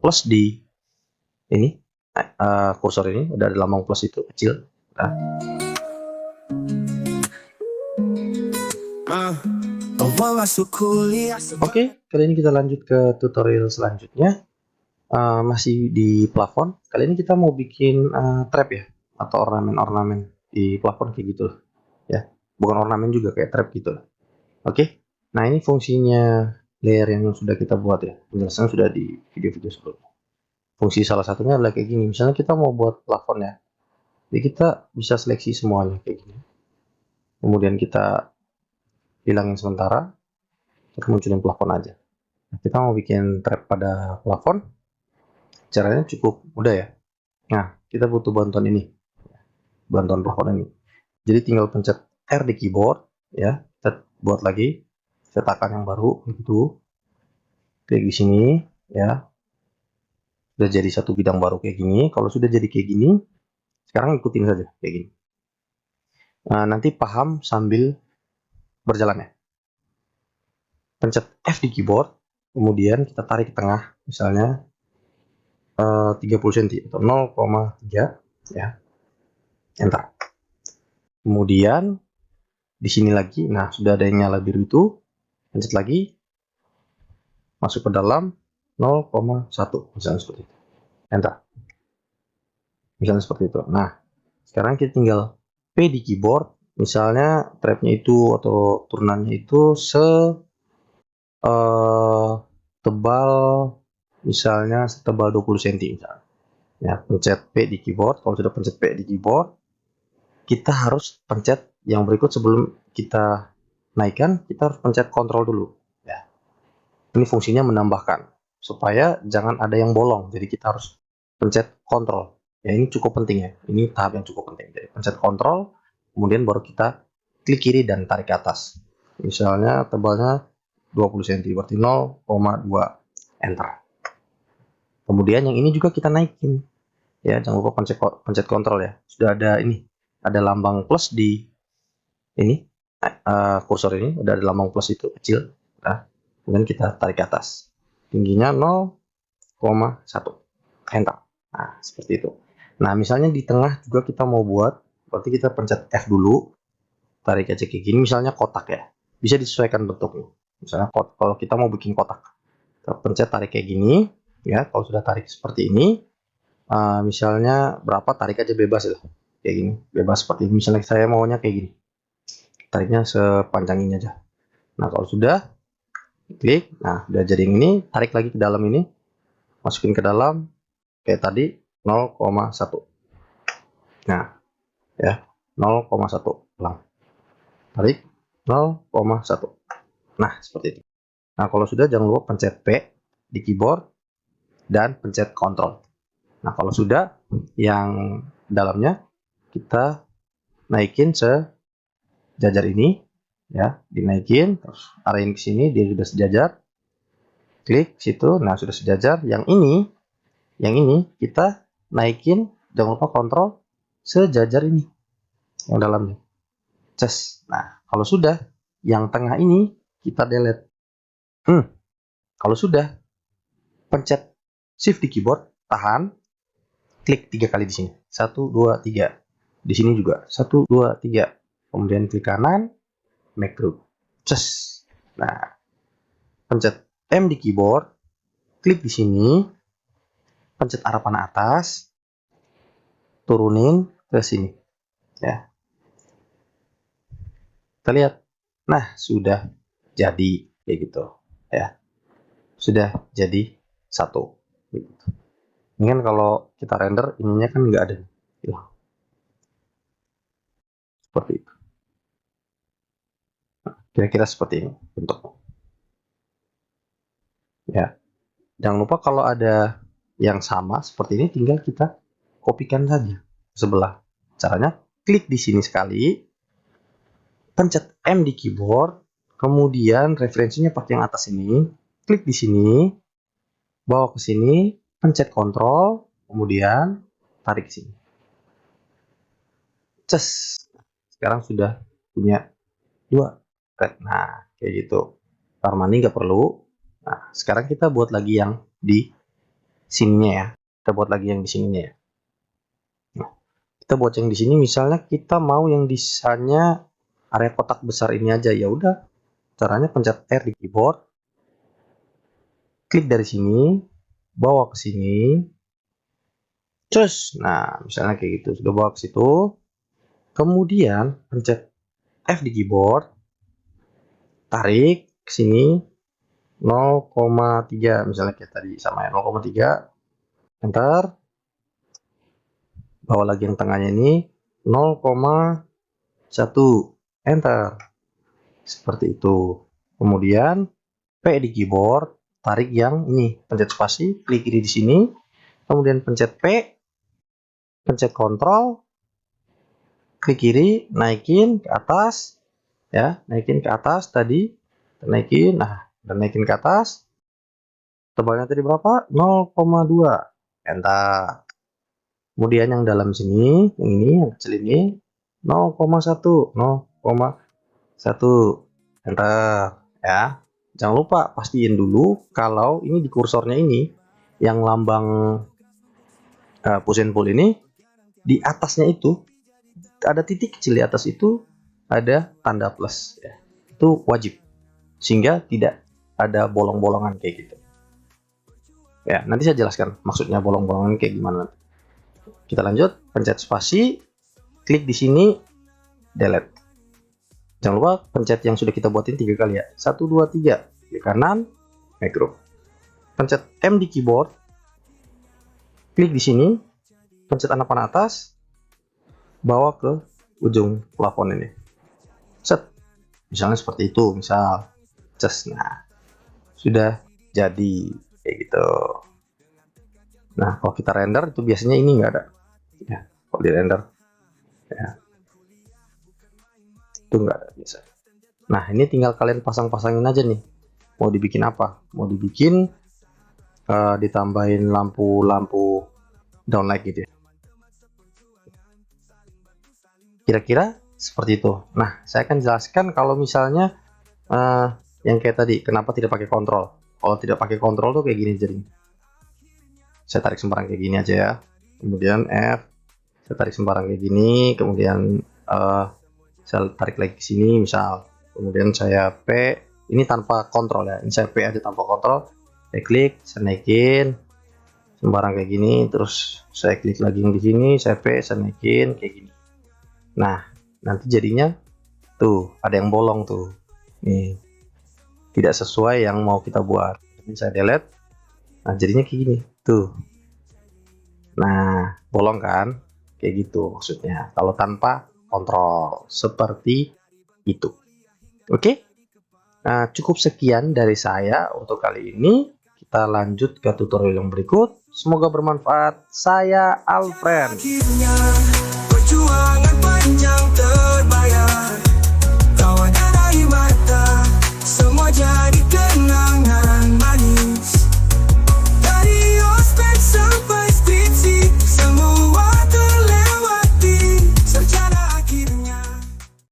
plus di ini kursor ini, udah ada lambang plus itu kecil. Nah. Oke, kali ini kita lanjut ke tutorial selanjutnya. Masih di plafon. Kali ini kita mau bikin trap ya, atau ornamen-ornamen di plafon kayak gitu loh. Ya, bukan ornamen juga, kayak trap gitu loh. Oke, nah ini fungsinya layer yang sudah kita buat ya. Penjelasannya sudah di video-video sebelumnya. Fungsi salah satunya adalah kayak gini. Misalnya kita mau buat plafon ya, jadi kita bisa seleksi semuanya kayak gini. Kemudian kita hilangin sementara, terus munculin plafon aja. Nah, kita mau bikin trap pada plafon, caranya cukup mudah ya. Nah, kita butuh bantuan ini, bantuan plafon ini. Jadi tinggal pencet R di keyboard ya, kita buat lagi cetakan yang baru gitu. Klik di sini ya. Sudah jadi satu bidang baru kayak gini. Kalau sudah jadi kayak gini, sekarang ikutin saja kayak gini. Nah, nanti paham sambil berjalan ya. Pencet F di keyboard, kemudian kita tarik ke tengah, misalnya 30 cm atau 0,3 ya. Enter. Kemudian di sini lagi, nah sudah ada yang nyala biru itu, pencet lagi, masuk ke dalam 0,1 misalnya seperti itu. Enter. Misalnya seperti itu. Nah, sekarang kita tinggal P di keyboard, misalnya trapnya itu atau turunannya itu tebal, misalnya setebal 20 cm misalnya. Ya, pencet P di keyboard. Kalau sudah pencet P di keyboard, kita harus pencet yang berikut. Sebelum kita naikkan, kita harus pencet Ctrl dulu ya. Ini fungsinya menambahkan supaya jangan ada yang bolong, jadi kita harus pencet Ctrl ya. Ini cukup penting ya, ini tahap yang cukup penting. Jadi pencet Ctrl, kemudian baru kita klik kiri dan tarik ke atas. Misalnya tebalnya 20 cm, berarti 0,2. Enter. Kemudian yang ini juga kita naikin ya, jangan lupa pencet Ctrl ya. Sudah ada ini, ada lambang plus di ini kursor ini, udah ada lambang plus itu kecil. Nah, kemudian kita tarik ke atas, tingginya 0,1. Enter. Nah, seperti itu. Nah, misalnya di tengah juga kita mau buat, berarti kita pencet F dulu, tarik aja kayak gini, misalnya kotak ya, bisa disesuaikan bentuknya. Misalnya kalau kita mau bikin kotak, kita pencet tarik kayak gini ya. Kalau sudah tarik seperti ini, misalnya berapa, tarik aja bebas ya, kayak gini, bebas seperti ini. Misalnya saya maunya kayak gini, tariknya sepanjang ini aja. Nah, kalau sudah klik, nah udah jadi yang ini, tarik lagi ke dalam ini, masukin ke dalam kayak tadi 0,1. nah ya, 0,1 ulang, tarik 0,1. nah, seperti itu. Nah, kalau sudah, jangan lupa pencet P di keyboard dan pencet Ctrl. Nah, kalau sudah, yang dalamnya kita naikin sejajar ini ya, dinaikin, terus arahin ke sini, dia sudah sejajar. Klik situ, nah sudah sejajar. Yang ini kita naikin, jangan lupa Ctrl, sejajar ini yang dalamnya. Nah, kalau sudah, yang tengah ini kita delete. Kalau sudah, pencet Shift di keyboard, tahan, klik 3 kali di sini. 1, 2, 3. Di sini juga 1, 2, 3. Kemudian klik kanan, make group. Nah, pencet M di keyboard, klik di sini, pencet arah panah atas, turunin ke sini ya. Kita lihat, nah sudah jadi kayak gitu ya, sudah jadi satu gitu. Ini kan kalau kita render, ininya kan nggak ada hilang seperti itu. Kira-kira seperti ini bentuknya ya. Jangan lupa kalau ada yang sama seperti ini, tinggal kita kopikan saja ke sebelah. Caranya, klik di sini sekali, pencet M di keyboard, kemudian referensinya pakai yang atas ini, klik di sini, bawa ke sini, pencet Ctrl, kemudian tarik ke sini. Sekarang sudah punya 2 thread. Nah, kayak gitu. Kamar mandi nggak perlu. Nah, sekarang kita buat lagi yang di sininya ya. Kita buat lagi yang di sininya ya. Nah, kita buat yang di sini misalnya kita mau yang desainnya area kotak besar ini aja, ya udah. Caranya pencet R di keyboard. Klik dari sini, bawa ke sini. Cus. Nah, misalnya kayak gitu, sudah bawa ke situ. Kemudian pencet F di keyboard. Tarik ke sini 0,3 misalnya kayak tadi sama ya 0,3. Enter. Bawa lagi yang tengahnya ini 0,1. Enter. Seperti itu. Kemudian P di keyboard, tarik yang ini, pencet spasi, klik kiri di sini, kemudian pencet P, pencet Ctrl, klik kiri, naikin ke atas, ya, naikin ke atas tadi, naikin, nah, dan naikin ke atas. Tebalnya tadi berapa? 0,2. Enter. Kemudian yang dalam sini, yang ini, yang kecil ini, 0,1, 0,1. Enter. Ya. Jangan lupa pastiin dulu kalau ini di kursornya ini, yang lambang push and pull ini, di atasnya itu, ada titik kecil di atas itu, ada tanda plus. Ya. Itu wajib. Sehingga tidak ada bolong-bolongan kayak gitu. Ya, nanti saya jelaskan maksudnya bolong-bolongan kayak gimana. Kita lanjut, pencet spasi, klik di sini, delete. Jangan lupa pencet yang sudah kita buatin 3 kali ya. 1, 2, 3. Klik kanan, make group. Pencet M di keyboard, klik di sini, pencet anak panah atas, bawa ke ujung plafon ini. Set. Misalnya seperti itu, misal. Nah, sudah jadi kayak gitu. Nah, kalau kita render itu biasanya ini nggak ada. Ya, kalau di render, ya, itu nggak ada biasa. Nah, ini tinggal kalian pasang-pasangin aja nih. Mau dibikin apa? Mau dibikin ditambahin lampu-lampu downlight gitu ya. Kira-kira seperti itu. Nah, saya akan jelaskan kalau misalnya yang kayak tadi, kenapa tidak pakai kontrol. Kalau tidak pakai kontrol tuh kayak gini jadi. Saya tarik sembarang kayak gini aja ya. Kemudian F, saya tarik sembarang kayak gini. Kemudian saya tarik lagi ke sini misal. Kemudian saya P, ini tanpa kontrol ya. Ini saya P aja tanpa kontrol. Saya klik, saya naikin sembarang kayak gini. Terus saya klik lagi yang di sini, saya P, saya naikin kayak gini. Nah, nanti jadinya tuh ada yang bolong tuh. Nih. Tidak sesuai yang mau kita buat. Ini saya delete. Nah, jadinya kayak gini. Tuh. Nah, bolong kan? Kayak gitu maksudnya. Kalau tanpa kontrol. Seperti itu. Oke? Nah, cukup sekian dari saya untuk kali ini. Kita lanjut ke tutorial yang berikut. Semoga bermanfaat. Saya Alfred.